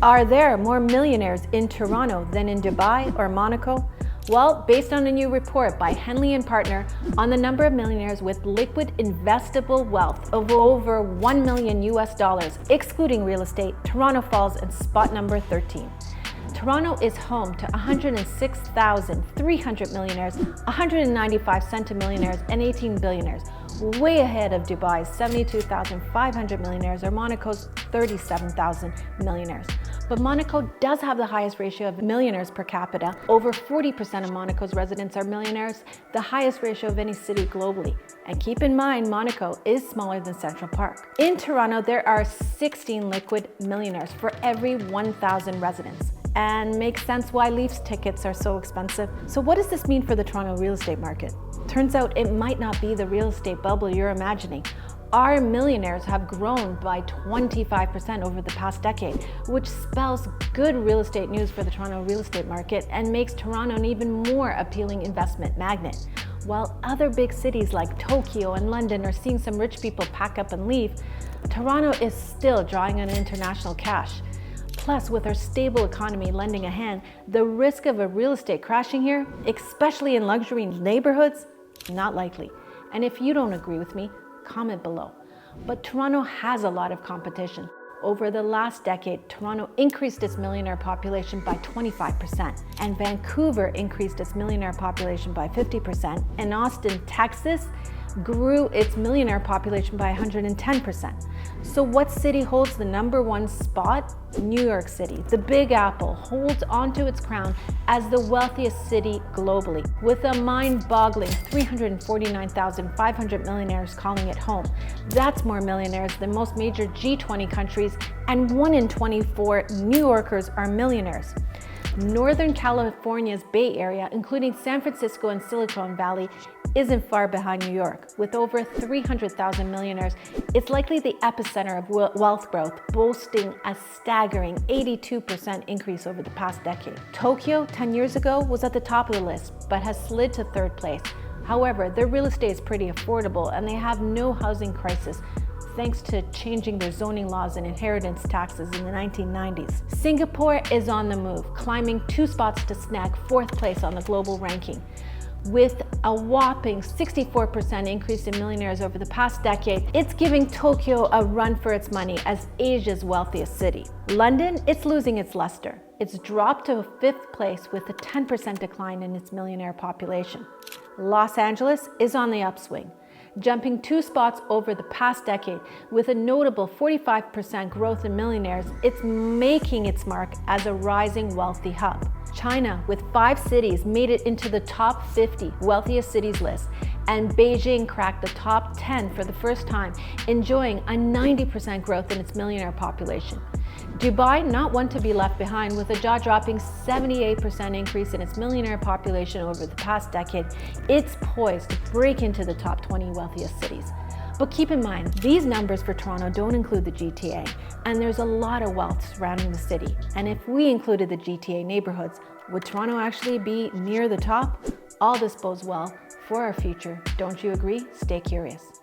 Are there more millionaires in Toronto than in Dubai or Monaco? Well, based on a new report by Henley and Partners on the number of millionaires with liquid investable wealth of over $1 million excluding real estate, Toronto falls in spot number 13. Toronto is home to 106,300 millionaires, 195 centimillionaires, and 18 billionaires, way ahead of Dubai's 72,500 millionaires or Monaco's 37,000 millionaires. But Monaco does have the highest ratio of millionaires per capita. Over 40% of Monaco's residents are millionaires, the highest ratio of any city globally. And keep in mind, Monaco is smaller than Central Park. In Toronto, there are 16 liquid millionaires for every 1,000 residents. And makes sense why Leafs tickets are so expensive. So what does this mean for the Toronto real estate market? Turns out it might not be the real estate bubble you're imagining. Our millionaires have grown by 25% over the past decade, which spells good real estate news for the Toronto real estate market and makes Toronto an even more appealing investment magnet. While other big cities like Tokyo and London are seeing some rich people pack up and leave, Toronto is still drawing on international cash. Plus, with our stable economy lending a hand, the risk of a real estate crashing here, especially in luxury neighborhoods, not likely. And if you don't agree with me, comment below. But Toronto has a lot of competition. Over the last decade, Toronto increased its millionaire population by 25%, and Vancouver increased its millionaire population by 50%, and Austin, Texas, grew its millionaire population by 110%. So what city holds the #1 spot? New York City. The Big Apple holds onto its crown as the wealthiest city globally, with a mind-boggling 349,500 millionaires calling it home. That's more millionaires than most major G20 countries, and 1 in 24 New Yorkers are millionaires. Northern California's Bay Area, including San Francisco and Silicon Valley, isn't far behind New York. With over 300,000 millionaires, it's likely the epicenter of wealth growth, boasting a staggering 82% increase over the past decade. Tokyo, 10 years ago, was at the top of the list, but has slid to 3rd place. However, their real estate is pretty affordable and they have no housing crisis, thanks to changing their zoning laws and inheritance taxes in the 1990s. Singapore is on the move, climbing 2 spots to snag 4th place on the global ranking. With a whopping 64% increase in millionaires over the past decade, it's giving Tokyo a run for its money as Asia's wealthiest city. London, it's losing its luster. It's dropped to 5th place with a 10% decline in its millionaire population. Los Angeles is on the upswing, jumping 2 spots over the past decade. With a notable 45% growth in millionaires, it's making its mark as a rising wealthy hub. China, with 5 cities, made it into the top 50 wealthiest cities list, and Beijing cracked the top 10 for the first time, enjoying a 90% growth in its millionaire population. Dubai, not one to be left behind, with a jaw-dropping 78% increase in its millionaire population over the past decade, it's poised to break into the top 20 wealthiest cities. But keep in mind, these numbers for Toronto don't include the GTA, and there's a lot of wealth surrounding the city. And if we included the GTA neighborhoods, would Toronto actually be near the top? All this bodes well for our future. Don't you agree? Stay curious.